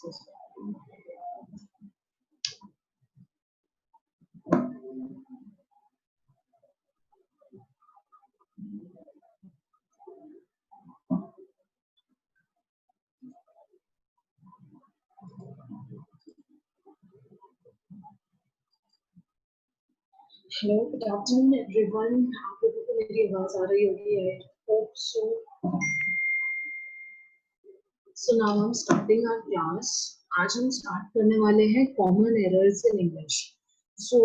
Hello, good afternoon everyone. आप लोगों को मेरी आवाज आ रही होगी, I hope so. So now I am starting our class. आज हम स्टार्ट करने वाले हैं common errors in English. So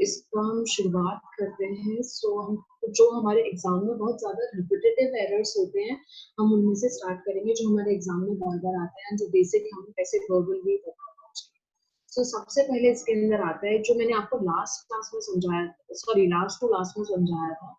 इसका हम शुरुआत करते हैं। सो हम जो हमारे एग्जाम में बहुत ज्यादा रिपीटेटिव एरर्स होते हैं, हम उनमें से स्टार्ट करेंगे जो हमारे एग्जाम में बार बार आते हैं, जो बेसिक हम कैसे वर्बल भी होगा। तो सबसे पहले इसके अंदर आता है जो मैंने आपको लास्ट क्लास में समझाया, सॉरी लास्ट टू लास्ट में समझाया था,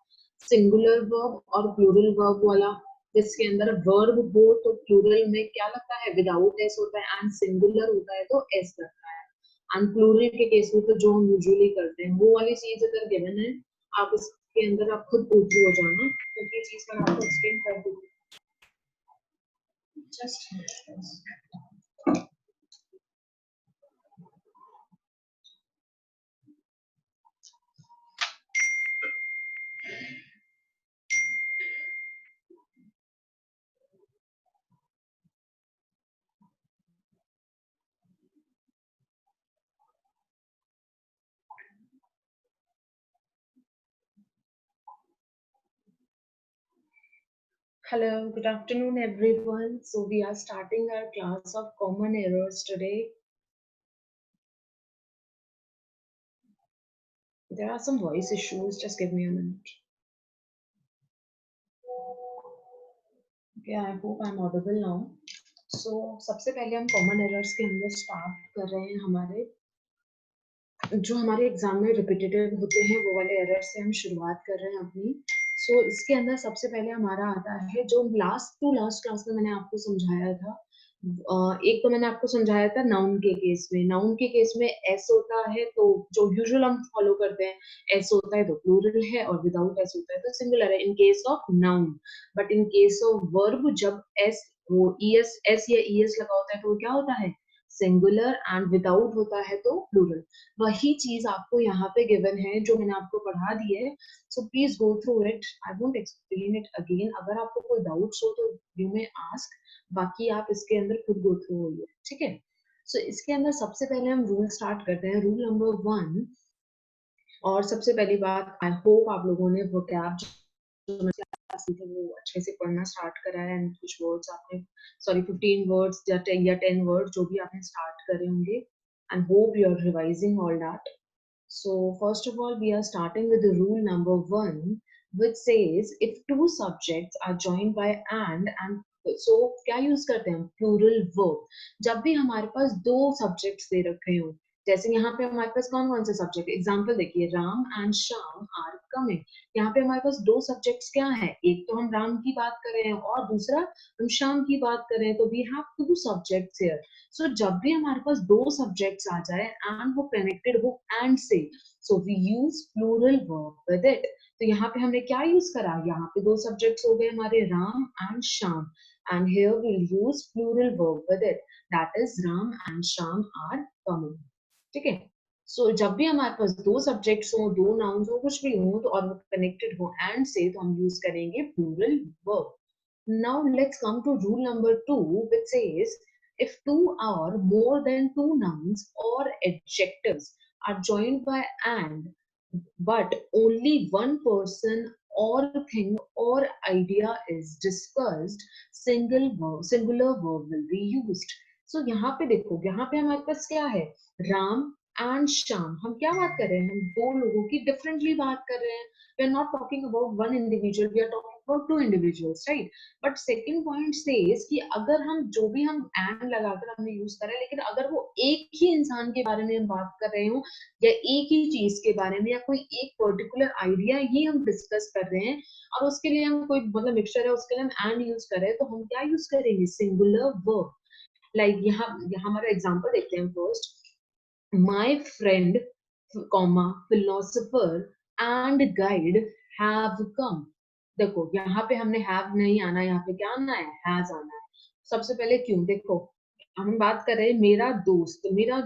सिंगुलर वर्ब और प्लूरल वर्ब वाला। जिसके अंदर वर्ब हो तो प्लूरल में क्या लगता है, विदाउट एस होता है, एंड सिंगुलर होता है तो एस लगता है। एंड प्लूरल के केस में तो जो हम यूजुअली करते हैं वो वाली चीज अगर गिवन है, आप इसके अंदर आप खुद गो थ्रू हो जाना, क्योंकि ये चीज मैं आपको एक्सप्लेन कर दूंगी। Just Hello, good afternoon, everyone. So we are starting our class of common errors today. There are some voice issues. Just give me a minute. Okay, I hope I'm audible now. So सबसे पहले हम common errors के अंदर start कर रहे हैं। हमारे जो हमारे एग्जाम में रिपीटेटिव होते हैं वो वाले एरर से हम शुरुआत कर रहे हैं अपनी। सो इसके अंदर सबसे पहले हमारा आता है जो लास्ट टू लास्ट क्लास में मैंने आपको समझाया था। एक तो मैंने आपको समझाया था नाउन के केस में। नाउन के केस में एस होता है तो जो यूजुअल हम फॉलो करते हैं, एस होता है तो प्लूरल है, और विदाउट एस होता है तो सिंगुलर है in case of noun. But in case of verb जब एस वो एस या ईएस लगा होता है तो वो क्या होता है, सिंगुलर, एंड विदाउट होता है तो प्लूरल। वही चीज आपको यहाँ पे गिवन है जो मैंने आपको पढ़ा दी है। So please go through it, I won't explain it again. अगर आपको कोई डाउट्स हो तो यू मे आस्क, बाकी आप इसके अंदर खुद गो थ्रू होइए, ठीक है। सो इसके अंदर सबसे पहले हम रूल स्टार्ट करते हैं, रूल नंबर 1। और सबसे पहली बात, आई होप आप लोगों ने वोकैब जो सीखे वो अच्छे से पढ़ना स्टार्ट करा है, एंड कुछ वर्ड्स आपने, सॉरी 15 वर्ड्स या 10 वर्ड्स जो भी आपने स्टार्ट करे होंगे, and hope you are revising all that. So first of all, we are starting with the rule number 1, which says if two subjects are joined by and so क्या use करते हैं, plural verb. जब भी हमारे पास दो subjects दे रखे हो, जैसे यहाँ पे हमारे पास कौन कौन से सब्जेक्ट, एग्जाम्पल देखिए, Ram and Shyam are coming. यहाँ पे हमारे पास दो सब्जेक्ट्स क्या है, एक तो हम राम की बात कर रहे हैं और दूसरा हम श्याम की बात कर रहे हैं, तो we have two subjects here. So जब भी हमारे पास दो सब्जेक्ट्स आ जाए एंड वो कनेक्टेड हो एंड से, so we use plural verb with it. तो यहाँ पे हमने क्या यूज करा, यहाँ पे दो सब्जेक्ट्स हो गए हमारे Ram and Shyam, and here we'll use plural verb with it, that is ram and sham are coming, ठीक है। सो जब भी हमारे पास दो सब्जेक्ट्स हो, दो नाउन्स हो, कुछ भी हो तो और वो कनेक्टेड हो एंड से, तो हम यूज करेंगे plural verb. Now let's come to rule number 2, which says if two or more than two nouns or adjectives are joined by and, but only one person or thing or idea is discussed, singular verb will be used. So यहाँ पे देखो, यहाँ पे हमारे पास क्या है, Ram and Shyam. हम क्या बात कर रहे हैं, हम दो लोगों की डिफरेंटली बात कर रहे हैं। We are not talking about one individual, we are talking about two individuals, right. But second point says कि अगर हम जो भी हम एंड लगाकर हमने यूज करा है, लेकिन अगर वो एक ही इंसान के बारे में हम बात कर रहे हो, या एक ही चीज के बारे में, या कोई एक पर्टिकुलर आइडिया ही हम डिस्कस कर रहे हैं, और उसके लिए हम कोई मतलब मिक्सचर है उसके लिए हम एंड यूज कर रहे हैं, तो हम क्या यूज करेंगे, सिंगुलर वर्ब। लाइक यहाँ यहाँ हमारा एग्जांपल देखते हैं first, my friend, comma, philosopher and guide have come। देखो यहाँ पे हमने have नहीं आना, यहाँ पे क्या आना है, has आना है। सबसे पहले क्यों, देखो हम बात कर रहे हैं मेरा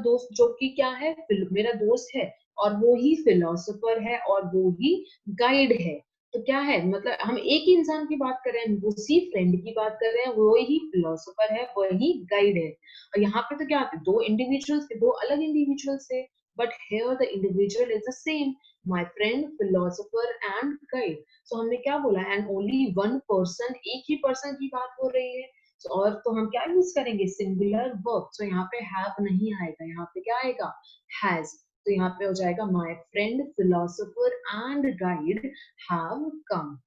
दोस्त जो कि क्या है, मेरा दोस्त है और वो ही फिलोसोफर है और वो ही गाइड है। तो क्या है, मतलब हम एक ही इंसान की बात कर रहे हैं, उसी फ्रेंड की बात कर रहे हैं, वो ही फिलोसोफर है, वही गाइड है। और यहाँ पे तो क्या आते, दो इंडिविजुअल्स थे, दो अलग इंडिविजुअल्स थे, but here the individual is the same, my friend philosopher and guide. So हमने क्या बोला, एंड ओनली वन पर्सन, एक ही पर्सन की बात हो रही है। और तो हम क्या यूज करेंगे, सिंगुलर वर्ब। सो यहाँ पे हैव नहीं आएगा, यहाँ पे क्या आएगा, हैज। तो यहाँ पे हो जाएगा my friend philosopher and guide have come.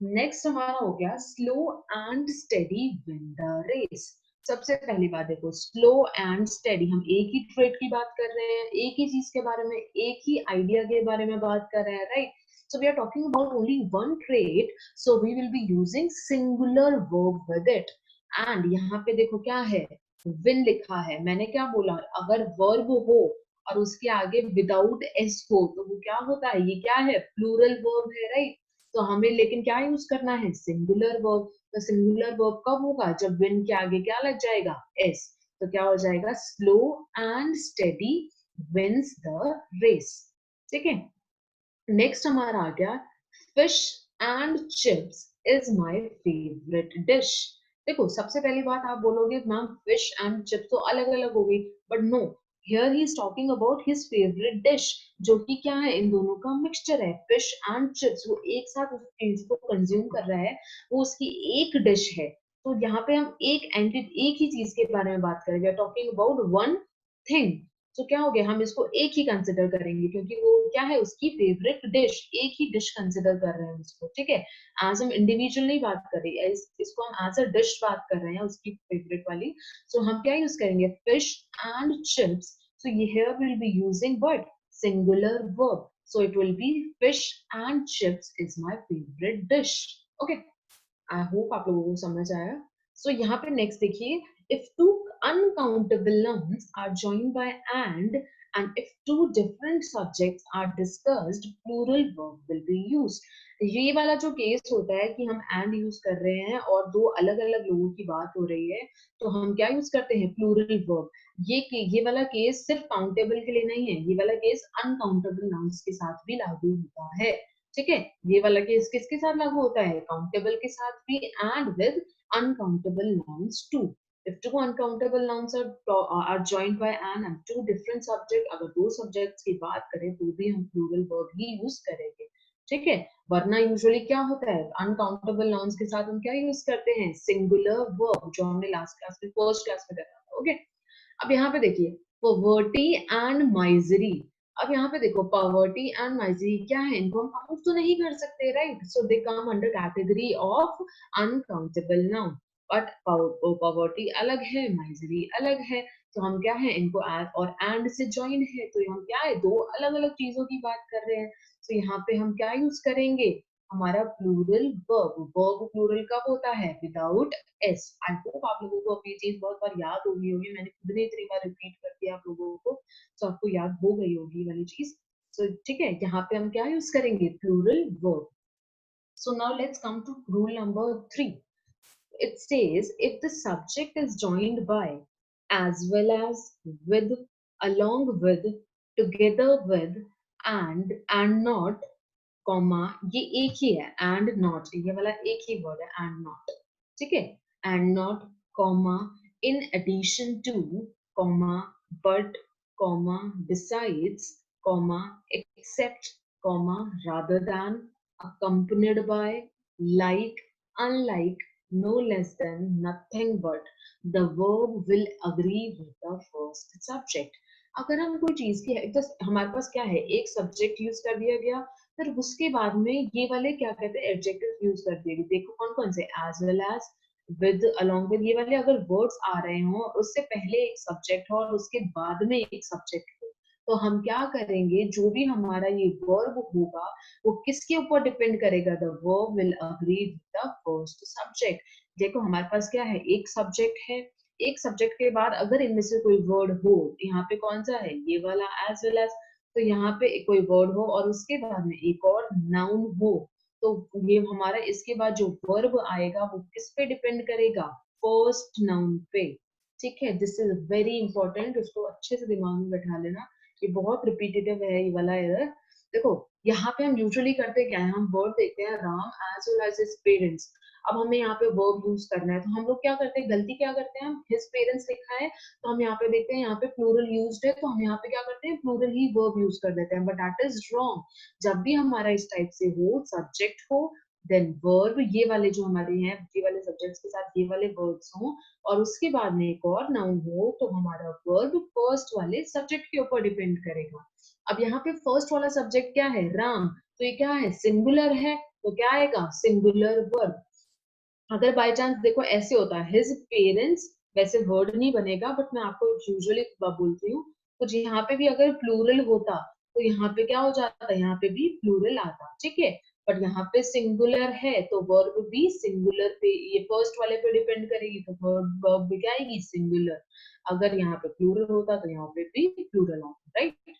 Next हमारा हो गया slow and steady win the race. सबसे पहली बात देखो, स्लो एंड स्टेडी, हम एक ही ट्रेड की बात कर रहे हैं, एक ही चीज के बारे में, एक ही आइडिया के बारे में बात कर रहे हैं, right. So we are talking about only one trade, so we will be using singular verb with it. And यहाँ पे देखो क्या है, विन लिखा है, मैंने क्या बोला, अगर वर्ब हो और उसके आगे विदाउट एस हो तो वो क्या होता है, ये क्या है, प्लूरल वर्ब है, राइट। तो हमें लेकिन क्या यूज करना है, सिंगुलर वर्ब। तो सिंगुलर वर्ब कब होगा, जब विन के आगे क्या लग जाएगा, एस। तो क्या हो जाएगा, slow and steady wins the race. ठीक है। नेक्स्ट हमारा आ गया, fish and chips is my favourite dish. देखो सबसे पहली बात आप बोलोगे मैम फिश एंड चिप्स तो अलग अलग हो गई, but no, here he is talking about his favourite dish, जो कि क्या है, इन दोनों का मिक्सचर है, फिश एंड चिप्स, वो एक साथ उस चीज को कंज्यूम कर रहा है, वो उसकी एक डिश है। तो यहाँ पे हम एक ही चीज के बारे में बात करें, we are talking about one thing. तो क्या हो गया, हम इसको एक ही कंसिडर करेंगे, क्योंकि वो क्या है, उसकी फेवरेट डिश, एक ही डिश कंसिडर कर रहे हैं उसको, ठीक है। एज हम इंडिविजुअल नहीं बात कर रहे हैं, इसको हम एज अ डिश बात कर रहे हैं, उसकी फेवरेट वाली। सो हम क्या यूज करेंगे, फिश एंड चिप्स। सो ये here will be using word, singular verb. So it will be fish and chips is my favourite dish. Okay, I hope आप लोगों को समझ आया। सो यहाँ पे नेक्स्ट देखिए, if two uncountable nouns are joined by and if two different subjects are discussed, plural verb will be used। ये वाला जो केस होता है कि हम and यूज कर रहे हैं और दो अलग अलग लोगों की बात हो रही है, तो हम क्या यूज करते हैं, प्लूरल वर्ब। ये वाला केस सिर्फ काउंटेबल के लिए नहीं है, ये वाला केस अनकाउंटेबल nouns के साथ भी लागू होता है। ठीक है, ये वाला केस किसके साथ लागू होता है, काउंटेबल के साथ भी and with uncountable nouns too. if two uncountable nouns are joined by and two different subject, अगर दो subjects की बात करें तो भी हम plural verb ही यूज करेंगे। ठीक है, वरना यूजुअली क्या होता है, अनकाउंटेबल nouns के साथ हम क्या यूज करते हैं, सिंगुलर वर्ब, जो हमने लास्ट क्लास में, फर्स्ट क्लास में देखा था। ओके, अब यहाँ पे देखिए, पॉवर्टी एंड माइजरी। अब यहाँ पे देखो, पॉवर्टी एंड माइजरी क्या है, इनको हम काउंट तो नहीं कर सकते, right. So they come under category of uncountable noun. But poverty अलग है, माइजरी अलग है। तो हम क्या है, इनको और एंड से ज्वाइन है, तो हम क्या है, दो अलग अलग चीजों की बात कर रहे हैं। तो यहाँ पे हम क्या यूज करेंगे, हमारा प्लूरल वर्ब। वर्ब प्लूरल कब होता है, विदाउट एस। आई होप आप लोगों को अब ये चीज बहुत बार याद हो गई होगी, मैंने खुद ने इतनी बार रिपीट कर दिया आप लोगों को, तो आपको याद हो गई होगी वाली चीज। सो ठीक है, यहाँ पे हम क्या यूज करेंगे, plural verb. So now let's come to rule number 3। it says if the subject is joined by, as well as, with, along with, together with, and not, comma, ये एक ही है, एंड नॉट, ये वाला एक ही word है, and not. ठीक है, and not, comma, in addition to, comma, but, comma, besides, comma, except, comma, rather than, accompanied by, like, unlike, no less than, nothing but, the verb will agree with the first subject। अगर हम कोई चीज की है, तो हमारे पास क्या है, एक सब्जेक्ट यूज कर दिया गया, फिर उसके बाद में ये वाले क्या कहते हैं, एडजेक्टिव यूज कर दिए। देखो कौन कौन से, as well as, with, along with, ये वाले अगर वर्ड्स आ रहे हो, उससे पहले एक सब्जेक्ट हो और उसके बाद में एक सब्जेक्ट हो, तो हम क्या करेंगे, जो भी हमारा ये वर्ब होगा, वो किसके ऊपर डिपेंड करेगा, the verb will agree with the first subject. देखो हमारे पास क्या है, एक सब्जेक्ट है, एक सब्जेक्ट के बाद अगर इनमें से कोई वर्ड हो, यहाँ पे कौन सा है, ये वाला एज वेल एज, तो यहाँ पे कोई वर्ड हो और उसके बाद में एक और नाउन हो, तो ये हमारा इसके बाद जो वर्ब आएगा वो किस पे डिपेंड करेगा, फर्स्ट नाउन पे। ठीक है, दिस इज वेरी इंपॉर्टेंट, इसको अच्छे से दिमाग में बैठा लेना, ये बहुत रिपीटेटिव है ये वाला एरर। देखो यहाँ पे हम यूजुअली करते क्या है, हम वर्ड देखते हैं Ram as well as his parents. अब हमें यहाँ पे वर्ब यूज करना है, तो हम लोग क्या करते हैं, गलती क्या करते हैं, हम हिज पेरेंट्स लिखा है तो हम यहाँ पे देखते हैं यहाँ पे प्लूरल यूज्ड है, तो हम यहाँ पे क्या करते हैं, प्लूरल ही वर्ब यूज कर देते हैं, बट दैट इज रॉन्ग। जब भी हमारा इस टाइप से हो, सब्जेक्ट हो, देन वर्ब, ये वाले जो हमारे हैं, ये वाले सब्जेक्ट्स के साथ ये वाले वर्ब्स हों, और उसके बाद में एक और नाउन हो, तो हमारा वर्ब फर्स्ट वाले सब्जेक्ट के ऊपर डिपेंड करेगा। अब यहाँ पे फर्स्ट वाला सब्जेक्ट क्या है, राम, तो ये क्या है, सिंगुलर है, तो क्या आएगा, सिंगुलर वर्ब। अगर बाय चांस देखो ऐसे होता है हिज पेरेंट्स, वैसे वर्ड नहीं बनेगा, बट मैं आपको यूजुअली बोलती हूँ, तो यहाँ पे भी अगर प्लूरल होता तो यहाँ पे क्या हो जाता, यहाँ पे भी प्लूरल आता, ठीक है। बट यहाँ पे सिंगुलर है तो वर्ब भी सिंगुलर पे, ये फर्स्ट वाले पे डिपेंड करेगी, तो वर्ब भी क्या आएगी, सिंगुलर। अगर यहाँ पे प्लूरल होता तो यहाँ पे भी प्लूरल आता, राइट।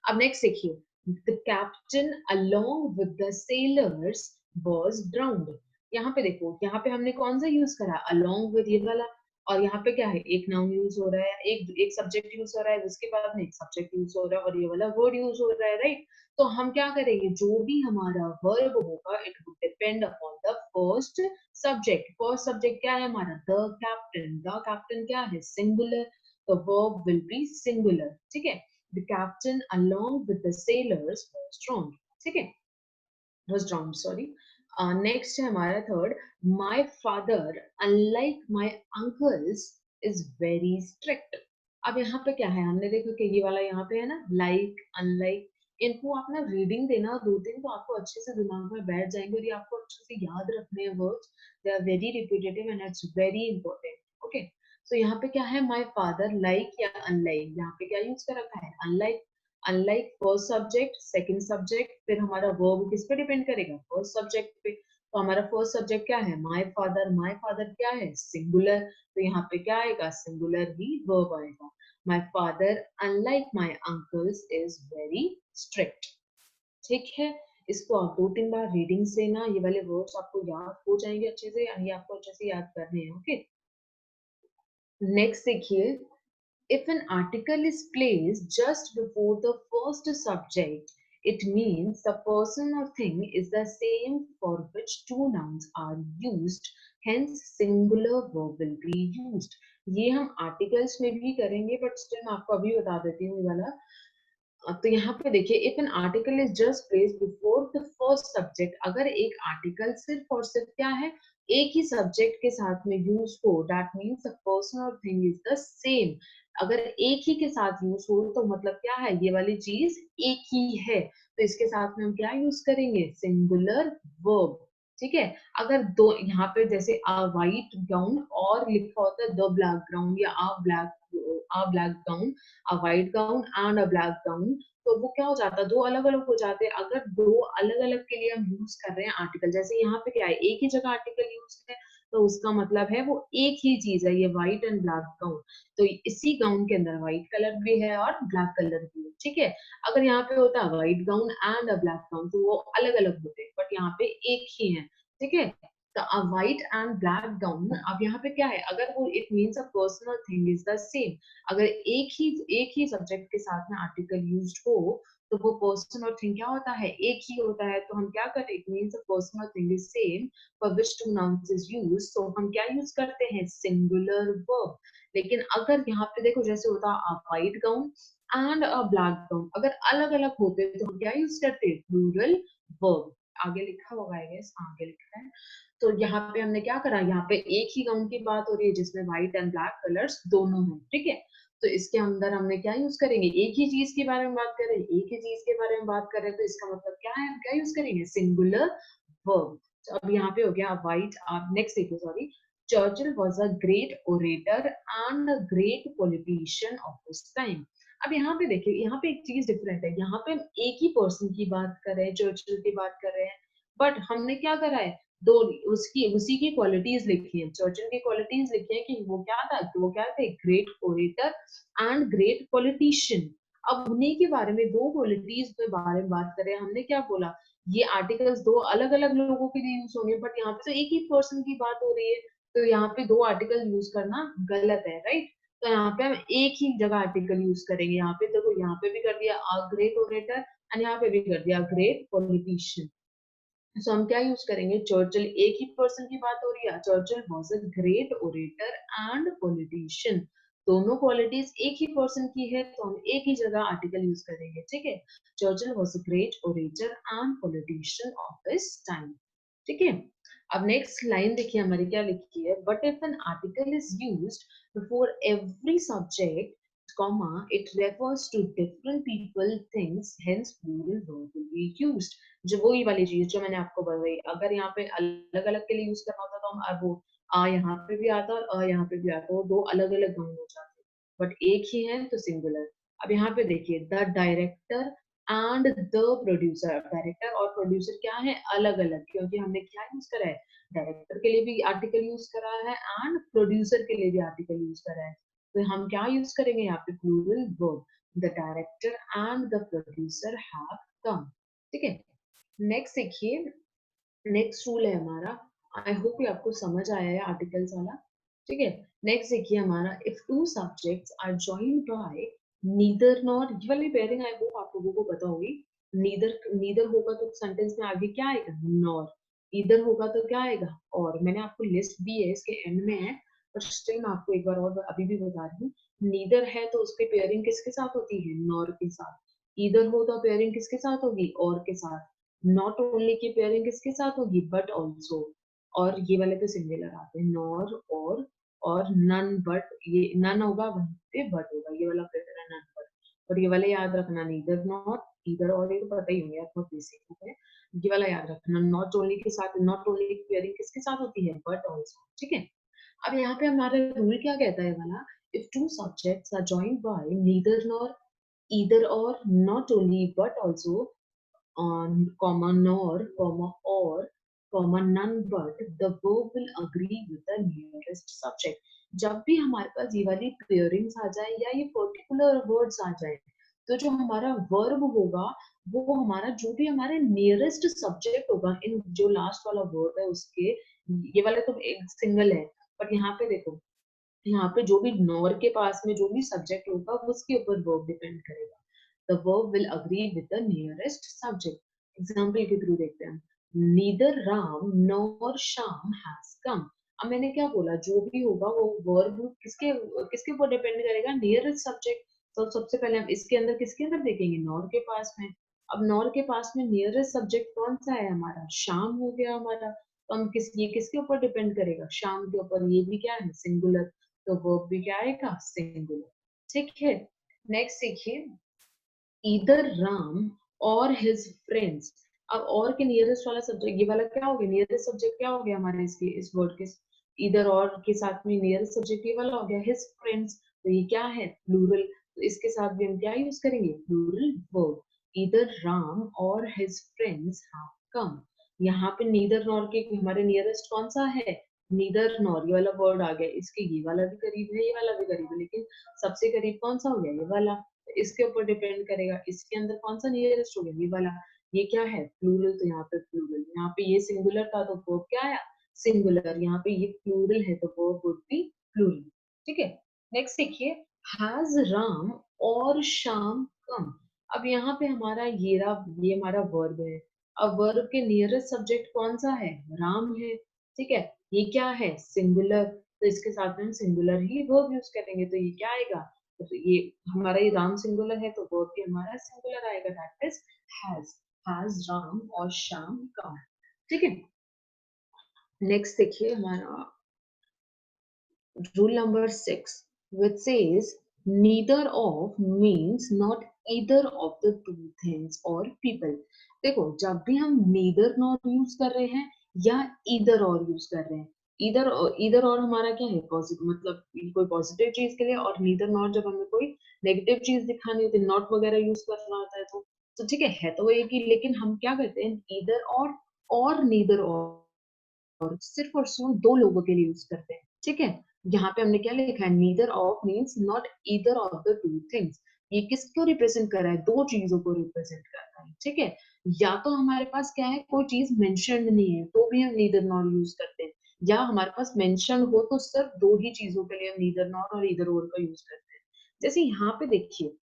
अब नेक्स्ट देखिए, the captain along with the sellers was ड्राउन्ड। यहाँ पे देखो, यहाँ पे हमने कौन सा यूज करा, अलोंग विद ये वाला, और यहाँ पे क्या है, एक नाउन यूज हो रहा है, एक सब्जेक्ट यूज हो रहा है, जिसके बाद में एक सब्जेक्ट यूज हो रहा है, और ये वाला वर्ड यूज हो रहा है, राइट। तो हम क्या करेंगे, जो भी हमारा वर्ब होगा it would depend upon the first subject. First subject क्या है हमारा, द कैप्टन, द कैप्टन क्या है, सिंगुलर, तो वर्ब विल बी सिंगुलर, ठीक है। The captain along with the sailors was drowned, ठीक है, was drowned, sorry. Next है हमारा third, my father unlike my uncles is very strict। अब यहाँ पे क्या है, हमने देखा कि ये वाला यहाँ पे है ना, like unlike, इनको आप ना रीडिंग देना दो दिन, तो आपको अच्छे से दिमाग में बैठ जाएंगे, और ये आपको अच्छे से याद रखने हैं words, they are very repetitive and it's very important, okay. So यहाँ पे क्या है, माय फादर लाइक या अनलाइक, यहाँ पे क्या यूज कर रखा है, unlike. Unlike first subject, second subject, फिर हमारा वर्ब किस पे डिपेंड करेगा, फर्स्ट सब्जेक्ट पे। तो हमारा फर्स्ट सब्जेक्ट क्या है, माय फादर क्या है, सिंगुलर, तो यहाँ पे क्या आएगा, सिंगुलर ही वर्ब आएगा। My father unlike my uncles is very strict, ठीक है। इसको आप दो तीन बार रीडिंग से ना ये वाले वर्ड्स आपको याद हो जाएंगे अच्छे से, यानी आपको अच्छे से याद करने हैं, ओके। नेक्स्ट देखिए, if an article is placed just before the first subject, it means the person or thing is the same for which two nouns are used, hence singular verb will be used। ये हम articles में भी करेंगे, but still मैं आपको अभी बता देती हूँ ये वाला। तो यहाँ पे देखिए, if an article is just placed before the first subject, अगर एक आर्टिकल सिर्फ और सिर्फ क्या है, एक ही सब्जेक्ट के साथ में यूज हो, दैट मीन्स द पर्सन और थिंग इज द सेम। अगर एक ही के साथ यूज हो तो मतलब क्या है, ये वाली चीज एक ही है, तो इसके साथ में हम क्या यूज करेंगे, सिंगुलर वर्ब, ठीक है। अगर दो यहाँ पे जैसे अ वाइट गाउन और लिखा होता है द ब्लैक ग्राउंड, या अ black gown, a white gown and a black gown, तो वो क्या हो जाता है, दो अलग अलग हो जाते हैं। अगर दो अलग अलग के लिए हम यूज कर रहे हैं आर्टिकल, जैसे यहाँ पे क्या है, एक ही जगह आर्टिकल यूज है, तो उसका मतलब है वो एक ही चीज है, ये व्हाइट एंड ब्लैक गाउन, तो इसी गाउन के अंदर व्हाइट कलर भी है और ब्लैक कलर भी है, ठीक है। अगर यहाँ पे होता है white gown and a black gown, तो वो अलग अलग होते हैं, बट यहाँ पे एक ही है, ठीक है। तो a white and black gown, अब यहाँ पे क्या है, अगर वो इट मीन्स अ पर्सन और थिंग इज द सेम, अगर एक ही सब्जेक्ट के साथ में आर्टिकल यूज्ड हो, तो वो पर्सन और थिंग क्या होता है, एक ही होता है, तो हम क्या करें, इट मीन्स अ पर्सन और thing is same for which two nouns is used, तो हम क्या यूज करते हैं, सिंगुलर वर्ब। लेकिन अगर यहाँ पे देखो जैसे होता a white gown and a black gown, अगर अलग अलग होते तो हम क्या यूज करते, प्लूरल वर्ब। आगे लिखा होगा, आई गेस आगे लिखा है। तो यहाँ पे हमने क्या करा, यहाँ पे एक ही गाउन की बात हो रही है जिसमें व्हाइट एंड ब्लैक कलर्स दोनों हैं, ठीक है। तो इसके अंदर हमने क्या यूज करेंगे, एक ही चीज के बारे में बात कर रहे हैं, एक ही चीज के बारे में बात कर रहे हैं, तो इसका मतलब क्या है, हम क्या यूज करेंगे, सिंगुलर वर्ब। तो अब यहाँ पे हो गया व्हाइट। आप नेक्स्ट देखो, sorry, Churchill was a great orator and a great politician of his time. अब यहाँ पे देखिए, यहाँ पे एक चीज डिफरेंट है, यहाँ पे हम एक ही पर्सन की बात कर रहे हैं, चर्चिल की बात कर रहे हैं, बट हमने क्या करा है, दो उसकी उसी की क्वालिटीज लिखी है, चर्चिल की क्वालिटीज लिखी है कि वो क्या था, कि वो क्या थे, great orator and great politician. अब उन्हीं के बारे में, दो क्वालिटीज के बारे में बात करें, हमने क्या बोला, ये आर्टिकल्स दो अलग अलग लोगों के लिए यूज होंगे, बट यहाँ पे तो एक ही पर्सन की बात हो रही है, तो यहाँ पे दो आर्टिकल यूज करना गलत है, राइट। तो यहाँ पे हम एक ही जगह आर्टिकल यूज करेंगे। यहाँ पे देखो, यहाँ पे भी कर दिया अ ग्रेट ओरेटर एंड यहाँ पे भी कर दिया ग्रेट पॉलिटिशियन। सो हम क्या यूज करेंगे, चर्चिल, एक ही पर्सन की बात हो रही है, Churchill was a great orator and politician. दोनों क्वालिटीज एक ही पर्सन की है, तो हम एक ही जगह आर्टिकल यूज करेंगे, ठीक है। Churchill was a great orator and politician of his time, ठीक है। अब नेक्स्ट लाइन देखिए हमारी क्या लिखी है, but if an article is used before every subject comma it refers to different people things hence plural verb will be used। जो वही वाली चीज जो मैंने आपको बताई, अगर यहाँ पे अलग अलग के लिए यूज करना होता तो हम अब वो आ यहाँ पे भी आता और अ यहाँ पे भी आता, वो दो अलग अलग गाउन हो जाते, बट एक ही है तो सिंगुलर। अब यहाँ पे देखिए, the director and the producer, director और प्रोड्यूसर क्या है, अलग अलग, क्योंकि हमने क्या यूज करा है, डायरेक्टर के लिए भी आर्टिकल यूज करा है एंड प्रोड्यूसर के लिए भी आर्टिकल यूज करा है। तो हम क्या यूज करेंगे यहाँ पे, plural verb, the director and the producer have come, ठीक है। नेक्स्ट देखिए, नेक्स्ट रूल है हमारा, आई होप ये आपको समझ आया है आर्टिकल्स वाला, ठीक है। नेक्स्ट देखिए हमारा, if two subjects are joined by neither nor, ये वाली पेयरिंग आई होप आप लोगों को पता होगी। नीदर, नीदर होगा तो सेंटेंस में आगे क्या आएगा, नॉर। ईदर होगा तो क्या आएगा, और मैंने आपको लिस्ट दी है, इसके एंड में है, पर स्टिल मैं आपको एक बार और अभी भी बता रही हूँ। नीदर है तो उसकी पेयरिंग किसके साथ होती है, नॉर के साथ। ईदर हो तो पेयरिंग किसके साथ होगी, और के साथ। नॉट ओनली की पेयरिंग किसके साथ होगी, बट ऑल्सो, और ये वाले तो सिंगुलर आते हैं, नॉर और नन बट, ये नन होगा वहीं पे बट होगा, ये वाला पेयर है नन बट। और ये वाले याद रखना, नीदर नॉट ईदर, और ये तो पता ही होंगे, बहुत बेसिक है। ये वाला याद रखना, नॉट ओनली के साथ, नॉट ओनली की पेयरिंग किसके साथ होती है, बट ऑल्सो, ठीक है। अब यहाँ पे हमारा रूल क्या कहता है वाला, if two subjects are joined by neither nor either और not only but also on comma nor comma or comma none but the verb will agree with the nearest subject। जब भी हमारे पास ये वाली पेयरिंग्स आ जाए या ये पर्टिकुलर वर्ड्स आ जाए, तो जो हमारा वर्ब होगा वो हमारा जो भी हमारे नियरेस्ट सब्जेक्ट होगा, इन जो लास्ट वाला वर्ड है उसके, ये वाला तो एक सिंगल है, बट यहाँ पे देखो, यहाँ पे जो भी नॉर के पास में जो भी सब्जेक्ट होगा वो उसके ऊपर वर्ब डिपेंड करेगा। The verb will agree with the nearest subject. Example के थ्रू देखते हैं, neither Ram nor Shyam has come. अब मैंने क्या बोला, जो भी होगा वो वर्ब किसके किसके ऊपर डिपेंड करेगा, नियरेस्ट सब्जेक्ट। तो सबसे पहले हम इसके अंदर किसके अंदर देखेंगे, नॉर के पास में। अब नॉर के पास में नियरेस्ट सब्जेक्ट कौन सा है हमारा, श्याम हो गया हमारा, तो हम ये किसके ऊपर डिपेंड करेगा, श्याम के ऊपर। ये भी क्या है, सिंगुलर, तो वर्ब भी क्या आएगा, सिंगुलर, ठीक है। नेक्स्ट देखिए, ईदर राम और हिज फ्रेंड्स। अब और के नियरेस्ट वाला सब्जेक्ट, ये वाला क्या हो गया, नियरेस्ट सब्जेक्ट क्या हो गया हमारे इसके, इस वर्ड के ईदर और के साथ में नियरेस्ट सब्जेक्ट ये वाला हो गया, हिज फ्रेंड्स। तो ये क्या है, प्लूरल, तो इसके साथ भी हम क्या यूज करेंगे, प्लूरल वर्ब। ईदर राम और हिज फ्रेंड्स हैव कम। यहाँ पे नीदर नॉर के हमारे नियरेस्ट कौन सा है, नीदर नॉर, ये वाला वर्ड आ गया, इसके ये वाला भी करीब है, ये वाला भी करीब है, लेकिन सबसे करीब कौन सा हो गया, ये वाला। इसके ऊपर डिपेंड करेगा, इसके अंदर कौन सा नियरेस्ट हो गया, ये वाला। ये क्या है, प्लूरल, तो यहाँ पे प्लूरल, यहाँ पे ये सिंगुलर था तो वर्ब क्या आया, सिंगुलर। यहाँ पे ये प्लूरल है तो वर्ब वुड बी प्लूरल, ठीक है। नेक्स्ट देखिए, हैज राम और श्याम कम। अब यहाँ पे हमारा ये हमारा वर्ब है। अब वर्ब के नियरेस्ट सब्जेक्ट कौन सा है, राम है, ठीक है। ये क्या है, सिंगुलर, तो इसके साथ में हम सिंगुलर ही वर्ब यूज करेंगे, तो ये क्या आएगा, तो ये हमारा ये राम सिंगुलर है तो वर्ब भी हमारा सिंगुलर आएगा, that is has. Has Ram और श्याम कम, ठीक है। नेक्स्ट देखिए हमारा rule number 6, which says neither of means not either of the two things or people। देखो, जब भी हम neither not यूज कर रहे हैं या either or यूज कर रहे हैं, इधर और हमारा क्या है, पॉजिटिव, मतलब कोई पॉजिटिव चीज के लिए, और नीदर नॉट जब हमें कोई नेगेटिव चीज दिखानी होती है, नॉट वगैरह यूज करना होता है, तो ठीक है तो वो एक ही, लेकिन हम क्या करते हैं, इधर और नीदर सिर्फ और सिर्फ दो लोगों के लिए यूज करते हैं, ठीक है। यहाँ पे हमने क्या लिखा है, neither of means not either of the two things. ये किसको रिप्रेजेंट कर रहा है, दो चीजों को रिप्रेजेंट कर रहा है, ठीक है। या तो हमारे पास क्या है, कोई चीज मेंशन्ड नहीं है तो भी हम नीदर नॉर यूज करते हैं, या हमारे पास मेंशन हो तो सिर्फ दो ही चीजों के लिए हम नीदर नॉर और ईदर और का यूज करते हैं। जैसे यहाँ पे देखिए,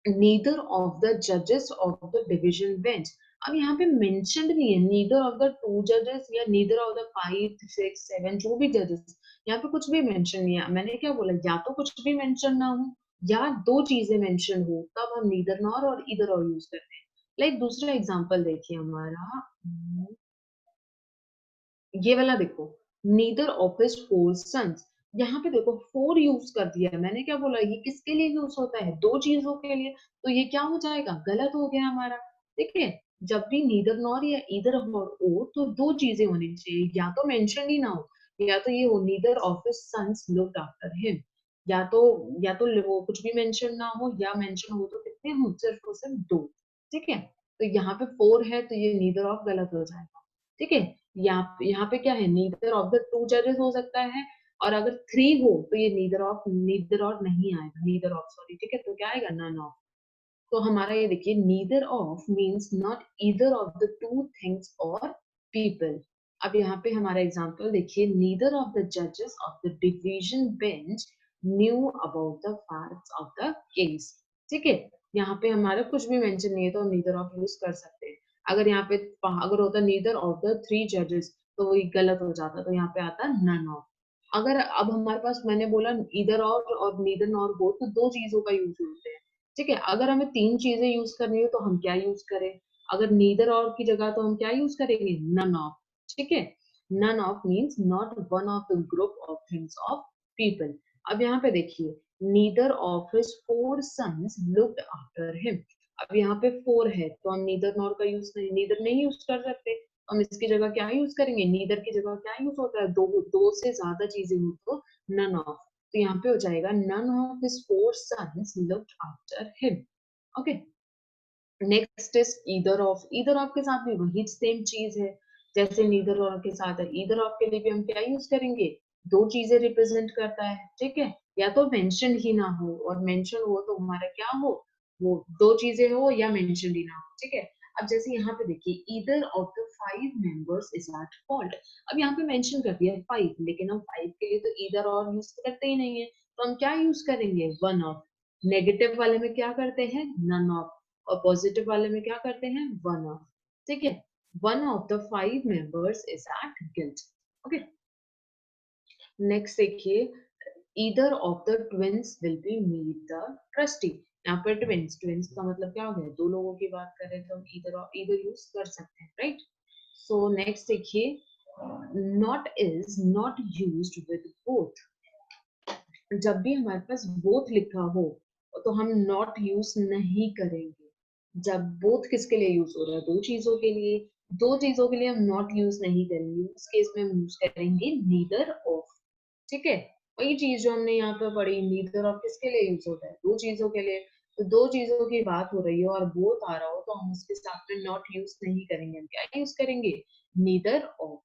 neither of the judges of the division bench। अब यहाँ पे मेंशनड नहीं है neither of the two judges या neither of the 5 6 7 जो भी जजेस, यहाँ पे कुछ भी मेंशन नहीं है। मैंने क्या बोला, या तो कुछ भी मेंशन ना हो या दो चीजें मेंशन हो, तब हम neither nor और either or यूज करते हैं। लाइक दूसरा एग्जांपल देखिए हमारा, ये वाला देखो, neither of his four sons. यहाँ पे देखो फोर यूज कर दिया है। मैंने क्या बोला, ये किसके लिए यूज होता है, दो चीजों के लिए। तो ये क्या हो जाएगा, गलत हो गया हमारा। ठीक है, जब भी नीदर नॉर या ईदर और ओ, तो दो चीजें होनी चाहिए, या तो मेंशन ही ना हो, या तो ये हो neither of his sons looked after him, या तो वो कुछ भी मेंशन ना हो, या मेंशन हो तो कितने हो, सिर्फ और सिर्फ दो। ठीक है, तो यहाँ पे फोर है तो ये नीदर ऑफ गलत हो जाएगा। ठीक है, यहाँ पे क्या है, नीदर ऑफ द टू जजेस हो सकता है, और अगर थ्री हो तो ये नीदर ऑफ नहीं आएगा, नीदर ऑफ सॉरी। ठीक है, तो क्या आएगा, नन ऑफ। तो हमारा ये देखिए, neither of means not either of the two things और पीपल। अब यहाँ पे हमारा एग्जांपल देखिए, नीदर ऑफ द जजेस of the division bench knew about the facts of the case. ठीक है, यहाँ पे हमारा कुछ भी मेंशन नहीं है तो हम नीदर ऑफ यूज कर सकते हैं। अगर यहाँ पे अगर होता नीदर ऑफ द थ्री जजेस तो वही गलत हो जाता, तो यहाँ पे आता नन ऑफ। अगर अब हमारे पास, मैंने बोला ईदर और नीदर नॉर बोथ, तो दो चीजों का यूज होते हैं। ठीक है, अगर हमें तीन चीजें यूज करनी हो तो हम क्या यूज करें, अगर नीदर और की जगह तो हम क्या यूज करेंगे, नन ऑफ। ठीक है, none of means not one of the group of things of people. अब यहाँ पे देखिए, neither of his four sons looked after him. अब यहाँ पे फोर है तो हम नीदर नॉर का यूज नहीं, नीदर नहीं यूज कर सकते, हम इसकी जगह क्या यूज करेंगे, नीदर की जगह क्या यूज होता है, दो दो से ज्यादा चीजें हो तो नन ऑफ। तो यहाँ पे हो जाएगा none of his four sons looked after him। Okay, next is either of के साथ भी वही सेम चीज है, जैसे नीदर और के साथ है। ईदर ऑफ के लिए भी हम क्या यूज करेंगे, दो चीजें रिप्रेजेंट करता है। ठीक है, या तो मेंशन ही ना हो, और मेंशन हो तो हमारा क्या हो, वो दो चीजें हो या मेंशन ही ना हो। ठीक है, अब जैसे यहाँ पे देखिए, either of the five members is at fault. अब यहाँ पे मेंशन कर दिया फाइव, लेकिन हम फाइव के लिए तो ईदर और यूज करते ही नहीं है, तो हम क्या यूज करेंगे, वन ऑफ। नेगेटिव वाले में क्या करते हैं, नन ऑफ, और पॉजिटिव वाले में क्या करते हैं, वन ऑफ। ठीक है, one of the five members is at guilt. Okay, next देखिए, either of the twins will be made the trustee. यहाँ पर ट्विंस ट्विंस का मतलब क्या हो गया, दो लोगों की बात करें तो हम ईदर यूज कर सकते हैं, राइट। सो नेक्स्ट देखिए, not is not used with both. जब भी हमारे पास बोथ लिखा हो तो हम नॉट यूज नहीं करेंगे। जब बोथ किसके लिए यूज हो रहा है, दो चीजों के लिए, दो चीजों के लिए हम नॉट यूज नहीं करेंगे, उस केस में हम यूज करेंगे नीदर ऑफ। ठीक है, वही चीज जो हमने यहाँ पे पढ़ी, नीदर ऑफ किसके लिए यूज होता है, दो चीजों के लिए। तो दो चीजों की बात हो रही है और बोथ आ रहा हो तो हम उसके साथ में नॉट यूज नहीं करेंगे, हम क्या यूज करेंगे, नीदर ऑफ।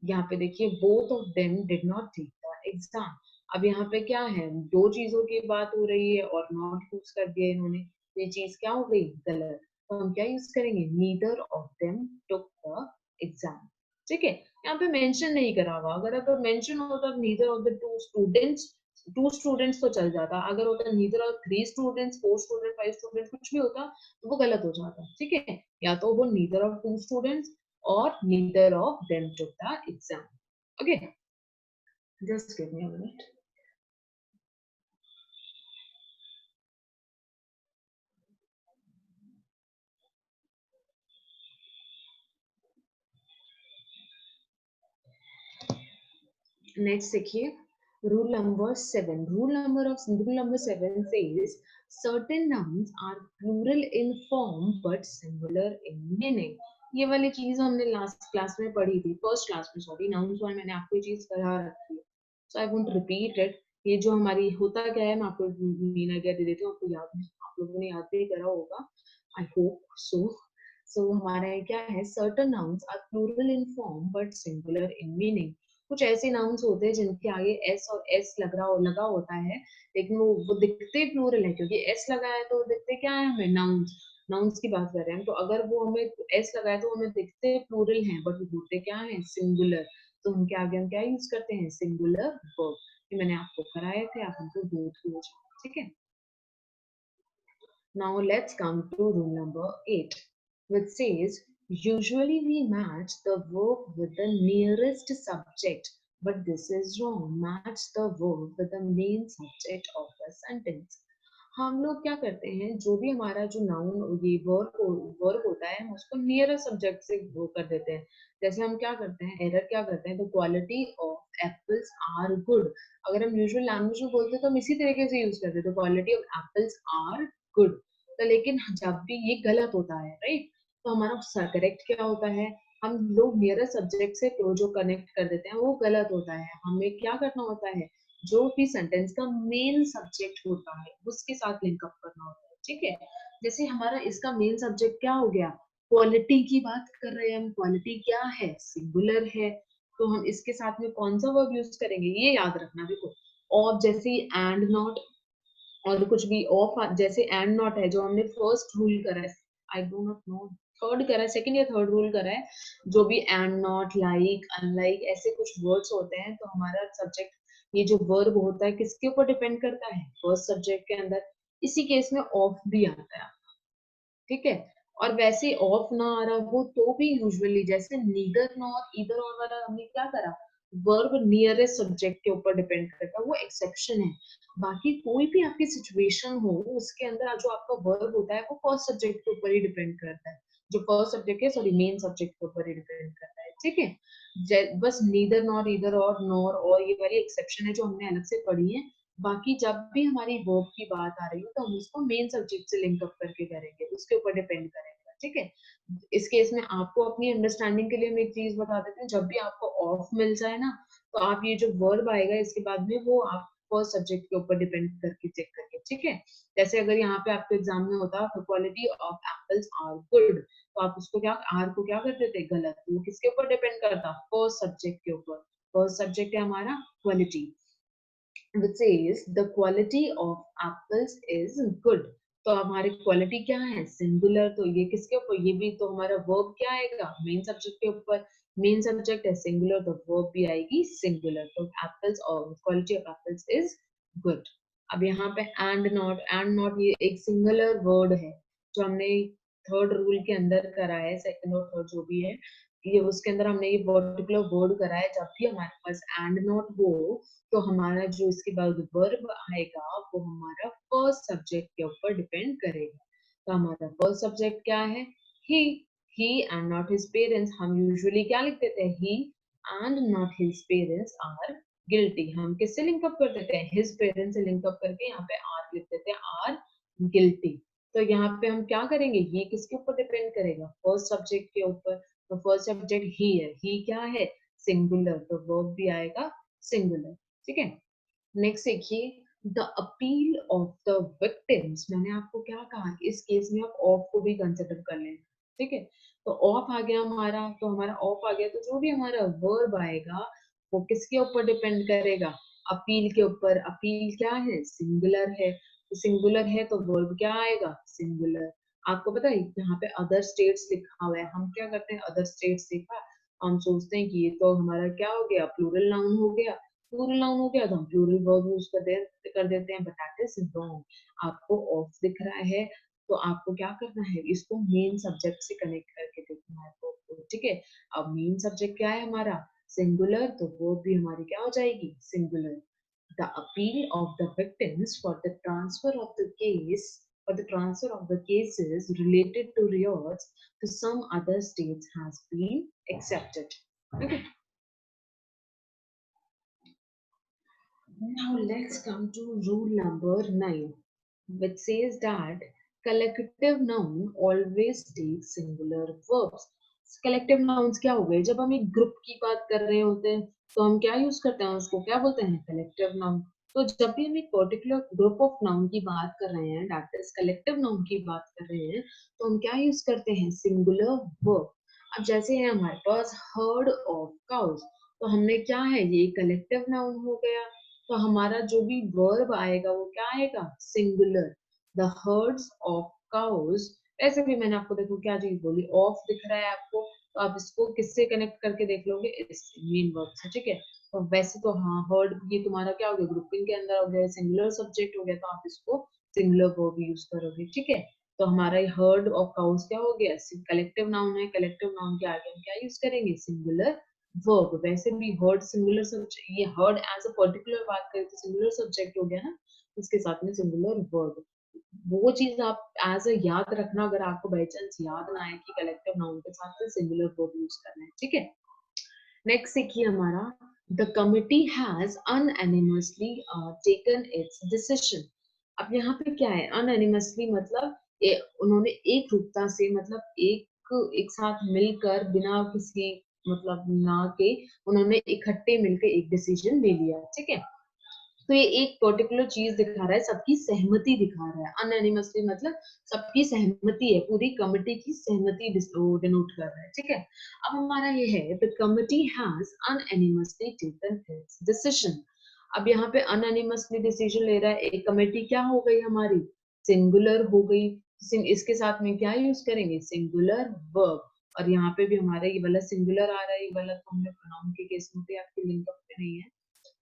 यहाँ पे देखिए, both of them did not take the exam. अब यहाँ पे क्या है, दो चीजों की बात हो रही है और नॉट यूज कर दिया इन्होंने, ये चीज क्या हो गई, गलत। तो हम क्या यूज करेंगे, neither of them took the exam. ठीक है, यहाँ पे मेंशन नहीं करा हुआ, अगर मेंशन होता neither of the two students तो चल जाता, अगर होता neither of three students, four student, five students, कुछ भी होता तो वो गलत हो जाता। ठीक है, या तो वो neither of two students or neither of them took the exam। Okay, just give me a minute। Next देखिए, rule number 7 says certain nouns are plural in form but singular in meaning। ये वाली चीज हमने last class में पढ़ी थी, first class में sorry, nouns वाले मैंने आपको ये चीज करा रखी है, सो आई वोंट रिपीट इट। ये जो हमारी होता क्या है, मैं आपको मीन आइडिया दे देती हूँ, आपको याद है, आप लोगों ने याद भी करा होगा, आई होप सो। सो हमारा ये क्या है, certain nouns are plural in form but singular in meaning. कुछ ऐसे नाउन्स होते हैं जिनके आगे एस और एस लगा होता है, लेकिन वो दिखते प्लूरल है, क्योंकि एस लगा है तो दिखते क्या है हमें, नाउन्स। नाउन्स की बात कर रहे हैं, तो अगर वो हमें एस लगा है तो हमें दिखते प्लूरल हैं, बट वो होते क्या है, सिंगुलर। तो उनके आगे हम क्या यूज करते हैं, सिंगुलर वर्ब। ये मैंने आपको कराए थे, आप उनको गो थ्रू हो जाए, ठीक है। Now let's come to rule number 8, which says usually we match the verb with the nearest subject, but this is wrong. Match the verb with the main subject of the sentence. हम लोग क्या करते हैं, जो भी हमारा जो noun ये वर्ब होता है, हम उसको नियर सब्जेक्ट से वो कर देते हैं। जैसे हम क्या करते हैं, एरर क्या करते हैं, the quality of apples are good. अगर हम यूजुअल लैंग्वेज में बोलते हैं तो हम इसी तरीके से यूज करते हैं, the quality of apples are good. तो लेकिन जब भी ये गलत होता है, राइट, तो हमारा करेक्ट क्या होता है, हम लोग नियर सब्जेक्ट से तो जो कनेक्ट कर देते हैं वो गलत होता है। हमें क्या करना होता है, जो भी सेंटेंस का मेन सब्जेक्ट होता है उसके साथ लिंक अप करना होता है, ठीक है। जैसे हमारा इसका मेन सब्जेक्ट क्या हो गया, क्वालिटी की बात कर रहे हैं हम, क्वालिटी क्या है, सिंगुलर है, तो हम इसके साथ में कौन सा वर्ब यूज करेंगे, ये याद रखना। देखो और जैसे एंड नॉट और कुछ भी ऑफ, जैसे एंड नॉट है जो हमने फर्स्ट रूल करा है, I do not know third करा है, सेकंड या थर्ड रूल करा है, जो भी एंड नॉट, लाइक, अनलाइक ऐसे कुछ वर्ड्स होते हैं, तो हमारा सब्जेक्ट ये जो वर्ब होता है किसके ऊपर डिपेंड करता है, फर्स्ट सब्जेक्ट के अंदर। इसी केस में ऑफ भी आता है, ठीक है। और वैसे ऑफ ना आ रहा हो तो भी यूजुअली जैसे नीदर नॉर ईदर और वाला हमने क्या करा, वर्ब नियरेस्ट सब्जेक्ट के ऊपर डिपेंड करता है, वो एक्सेप्शन है। बाकी कोई भी आपकी सिचुएशन हो उसके अंदर जो आपका वर्ब होता है वो फर्स्ट सब्जेक्ट के ऊपर ही डिपेंड करता है, जो फर्स्ट सब्जेक्ट है, सॉरी मेन सब्जेक्ट के ऊपर ही डिपेंड करता है, ठीक है। बस नीदर नॉर ईदर और ये वाली एक्सेप्शन है जो हमने अलग से पढ़ी है। बाकी जब भी हमारी वर्ब की बात आ रही हो तो हम उसको मेन सब्जेक्ट से लिंक अप करके करेंगे, उसके ऊपर डिपेंड करेगा, ठीक है। इस केस में आपको अपनी अंडरस्टैंडिंग के लिए मैं एक चीज बता देती हूँ, जब भी आपको ऑफ मिल जाए ना, तो आप ये जो वर्ब आएगा इसके बाद में वो आप फर्स्ट सब्जेक्ट के ऊपर डिपेंड करके चेक करिए, ठीक है। जैसे अगर यहाँ पे आपके एग्जाम में होता the quality of apples are good, तो आप उसको क्या, आर को क्या कर देते, गलत। वो किसके ऊपर डिपेंड करता, फर्स्ट सब्जेक्ट के ऊपर। फर्स्ट सब्जेक्ट है हमारा quality, which says the quality of apples is good। तो हमारी क्वालिटी क्या है, सिंगुलर, तो ये किसके ऊपर, ये भी तो हमारा वर्ब क्या आएगा, मेन सब्जेक्ट के ऊपर। मेन सब्जेक्ट है सिंगुलर तो वर्ब भी आएगी सिंगुलर, तो एप्पल्स और quality of apples is good. अब यहाँ पे एंड नॉट ये एक सिंगुलर वर्ड है जो हमने थर्ड रूल के अंदर करा है, सेकंड और थर्ड जो भी है, ये उसके अंदर हमने ये पर्टिकुलर वर्ड करा है। जब भी हमारे पास एंड नॉट हो तो हमारा जो इसके बाद वर्ब आएगा वो हमारा फर्स्ट सब्जेक्ट के ऊपर डिपेंड करेगा। तो हमारा फर्स्ट सब्जेक्ट क्या है, he. He and not his parents, हम यूजुअली क्या लिख देते हैं, he and not his parents are guilty. हम किससे लिंक अप कर देते हैं, हिज पेरेंट्स से लिंक अप करके यहाँ पे आर लिख देते हैं, आर गिल्टी। तो यहाँ पे हम क्या करेंगे, ये किसके ऊपर डिपेंड करेगा, फर्स्ट सब्जेक्ट के ऊपर। तो फर्स्ट सब्जेक्ट ही है, ही क्या है, सिंगुलर, तो वर्ब भी आएगा सिंगुलर, ठीक है। नेक्स्ट देखिए, the appeal of the victims. मैंने आपको क्या कहा, इस केस में आप ऑफ को भी कंसिडर कर लेना, ठीक है। तो ऑफ आ गया हमारा, तो हमारा ऑफ आ गया, तो जो भी हमारा वर्ब आएगा वो किसके ऊपर डिपेंड करेगा, अपील के ऊपर। अपील क्या है, सिंगुलर है, तो सिंगुलर है तो वर्ब क्या आएगा, सिंगुलर। आपको पता है यहाँ पे अदर स्टेट्स लिखा हुआ है, हम क्या करते हैं, अदर स्टेट्स देखा, हम सोचते हैं कि ये तो हमारा क्या हो गया, प्लूरल नाउन हो गया, प्लूरल नाउन हो गया तो हम प्लूरल वर्ब यूज कर देते हैं, बट दैट इज रॉन्ग। आपको ऑफ दिख रहा है तो आपको क्या करना है, इसको मेन सब्जेक्ट से कनेक्ट करके देखना है verb को, ठीक है। अब मेन सब्जेक्ट क्या है हमारा, सिंगुलर, तो वर्ब भी हमारी क्या हो जाएगी, singular. The appeal of the victims for the transfer of the case, for the transfer of the cases related to riots to some other states has been accepted. Okay. Now let's come to rule number 9, which says that collective noun always takes singular verbs. Collective nouns क्या हो गए, जब हम एक group की बात कर रहे होते हैं तो हम क्या यूज करते हैं, उसको क्या बोलते हैं, कलेक्टिव नाउन। तो जब भी हम एक पर्टिकुलर ग्रुप ऑफ नाउन की बात कर रहे हैं, दैट इज कलेक्टिव नाउन की बात कर रहे हैं, तो हम क्या यूज करते हैं, सिंगुलर वर्ब। अब जैसे है हमारे पास हर्ड ऑफ काउस, तो हमने क्या है, ये कलेक्टिव नाउन हो गया, तो हमारा जो भी वर्ब आएगा वो क्या आएगा, singular. The hertz of cows, ऐसे भी मैंने आपको देखो क्या चीज बोली, ऑफ दिख रहा है आपको, तो आप इसको किससे कनेक्ट करके देख लोगे, इस मेन वर्ब से, ठीक है। तो वैसे तो हाँ हर्ड ये तुम्हारा क्या हो गया, ग्रुपिंग के अंदर हो गया, सिंगुलर सब्जेक्ट हो गया, तो आप इसको सिंगुलर वर्ब यूज करोगे, ठीक है। तो हमारा हर्ड ऑफ काउस क्या हो गया, कलेक्टिव नाउन है, कलेक्टिव नाउन के आगे हम क्या यूज करेंगे, सिंगुलर वर्ब। वैसे भी हर्ड सिंगुलर सब्जेक्ट, ये हर्ड एज अ पर्टिकुलर बात करें तो सिंगुलर सब्जेक्ट हो गया ना, इसके साथ में सिंगुलर वर्ब। वो चीज आप एज अ याद रखना, अगर आपको बाई चांस याद ना आए कि कलेक्टिव नाउन के साथ में सिंगुलर वर्ब यूज करना है, ठीक है। नेक्स्ट देखिए हमारा, the committee has unanimously taken its decision. अब यहाँ पे क्या है, अनएनिमसली मतलब उन्होंने एक रूपता से, मतलब एक साथ मिलकर, बिना किसी मतलब ना के, उन्होंने इकट्ठे मिलकर एक डिसीजन ले लिया, ठीक है। तो ये एक पर्टिकुलर चीज दिखा रहा है, सबकी सहमति दिखा रहा है। अनएनिमसली मतलब सबकी सहमति है, पूरी कमिटी की सहमति डिनोट कर रहा है, ठीक है। अब हमारा ये है, the committee has unanimously taken its decision. अब यहाँ पे अनएनिमसली डिसीजन ले रहा है, एक कमेटी क्या हो गई हमारी, सिंगुलर हो गई। इसके साथ में क्या यूज करेंगे, सिंगुलर वर्ब। और यहाँ पे भी हमारा ये वाला सिंगुलर आ रहा है, ये वाला तो हमने प्रोनाउन के केस में भी आपके लिंक अप पे नहीं है,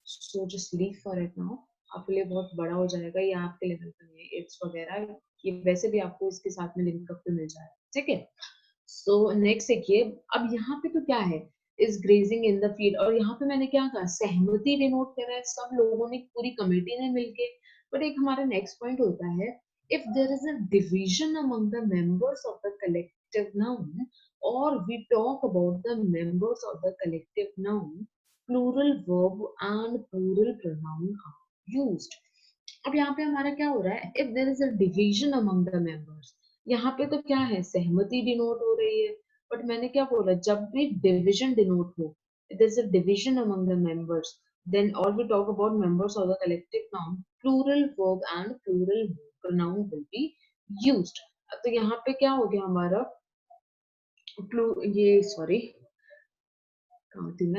so just leave for it now. आपके लिए बहुत बड़ा हो जाएगा, ये आपके लेवल पे नहीं है, इट्स वगैरह ये वैसे भी आपको इसके साथ में लिंक अप पे मिल जाएगा, ठीक है। सो नेक्स्ट देखिए, अब यहाँ पे तो क्या है, is grazing in the field, और यहाँ पे मैंने क्या कहा, सहमति डिनोट करा है, सब लोगों ने, पूरी कमेटी ने मिलके। बट एक हमारा नेक्स्ट पॉइंट होता है, if there is a division among the members of the collective noun, और we talk about the members of the collective noun, plural verb and plural pronoun are used. अब यहाँ पे हमारा क्या हो रहा है, if there is a division among the members, यहाँ पे तो क्या है, सहमति डिनोट हो रही है। बट मैंने क्या बोला, जब भी डिवीजन डिनोट हो, there is a division among the members, then और we talk about members of the collective noun, plural verb and plural pronoun will be used. तो यहाँ पे क्या हो गया हमारा, ये सॉरी,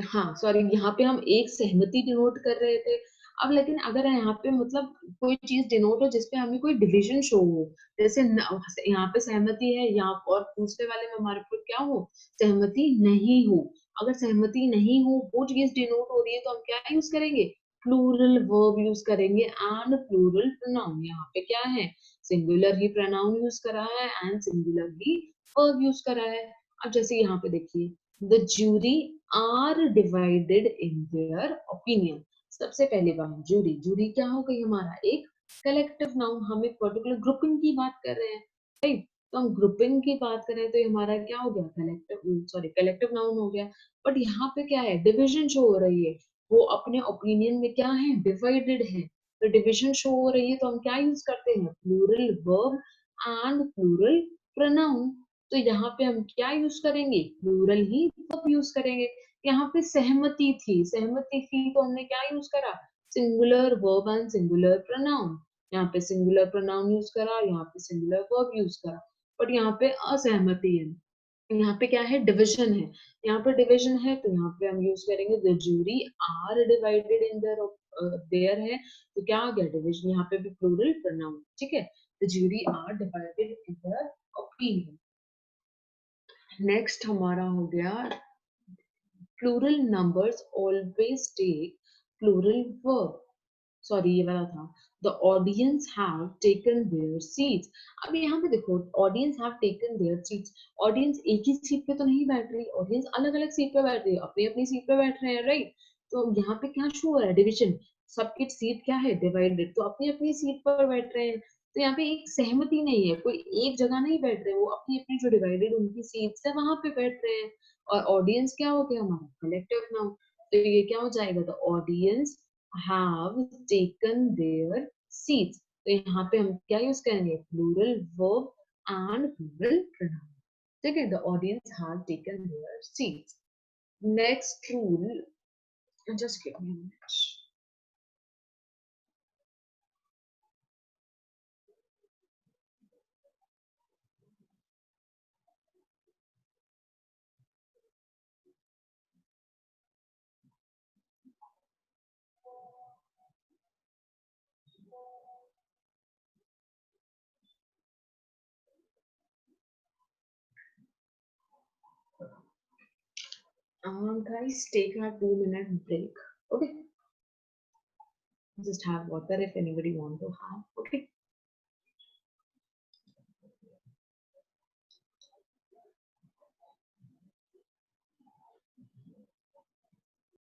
हाँ सॉरी, यहाँ पे हम एक सहमति डिनोट कर रहे थे। अब लेकिन अगर यहाँ पे मतलब कोई चीज डिनोट हो जिसपे हमें कोई डिवीजन शो हो, जैसे यहाँ पे सहमति है, यहाँ और दूसरे वाले में हमारे को क्या हो, सहमति नहीं हो। अगर सहमति नहीं हो, वो चीज डिनोट हो रही है, तो हम क्या यूज करेंगे, प्लूरल वर्ब यूज करेंगे एंड प्लूरल प्रोनाउन। यहाँ पे क्या है, सिंगुलर ही प्रोनाउन यूज करा है एंड सिंगुलर ही वर्ब यूज करा है। अब जैसे यहाँ पे देखिए, the jury are divided in their opinion. सबसे पहली बात, जूरी, जूरी क्या हो गई हमारा, एक कलेक्टिव नाउन, हम एक पर्टिकुलर ग्रुपिंग की बात कर रहे हैं, राइट। तो हम ग्रुपिंग की बात करें तो ये हमारा क्या हो गया, कलेक्टिव, सॉरी कलेक्टिव नाउन हो गया। बट यहाँ पे क्या है, डिविजन शो हो रही है, वो अपने ओपिनियन में क्या है, डिवाइडेड है। तो डिविजन शो हो रही है, तो हम क्या यूज करते हैं, plural verb and plural pronoun. तो यहाँ पे हम क्या यूज करेंगे, प्लूरल ही वर्ब यूज करेंगे। यहाँ पे सहमति थी तो हमने क्या यूज करा, singular verb and singular pronoun. यहाँ पे सिंगुलर प्रोनाउन यूज करा, यहाँ पे सिंगुलर वर्ब यूज करा। बट यहाँ पे असहमति है, यहाँ पे क्या है, डिविजन है। यहाँ पे डिविजन है तो यहाँ पे हम यूज करेंगे, the jury are divided in their है, तो क्या आ गया, डिविजन, यहाँ पे भी प्लूरल प्रोनाउन, ठीक है। The jury are divided in their opinion. Next हमारा हो गया, plural numbers always take plural verb, sorry ये वाला था, the audience have taken their seats. अब यहाँ पे देखो, audience have taken their seats, audience एक ही सीट पे तो नहीं बैठ रही, ऑडियंस अलग अलग सीट पे बैठ रही है, अपनी अपनी सीट पे बैठ रहे हैं, राइट। तो यहाँ पे क्या शो हो रहा है, डिविजन, सबकी सीट क्या है, डिवाइडेड, तो अपनी अपनी सीट पर बैठ रहे हैं। तो यहाँ पे एक सहमति नहीं है, कोई एक जगह नहीं बैठ रहे, वो अपनी अपनी जो डिवाइडेड उनकी सीट्स है वहां पे बैठ रहे हैं। और ऑडियंस क्या हो गया हमारा, कलेक्टिव नाउन, तो ये क्या हो जाएगा, the audience have taken their seats। तो यहाँ पे हम क्या यूज करेंगे, plural verb and plural pronoun, ठीक है, the audience have taken their seats। Next rule, just give me a minute। Guys, take a 2-minute break. Okay, just have water if anybody want to have. Okay.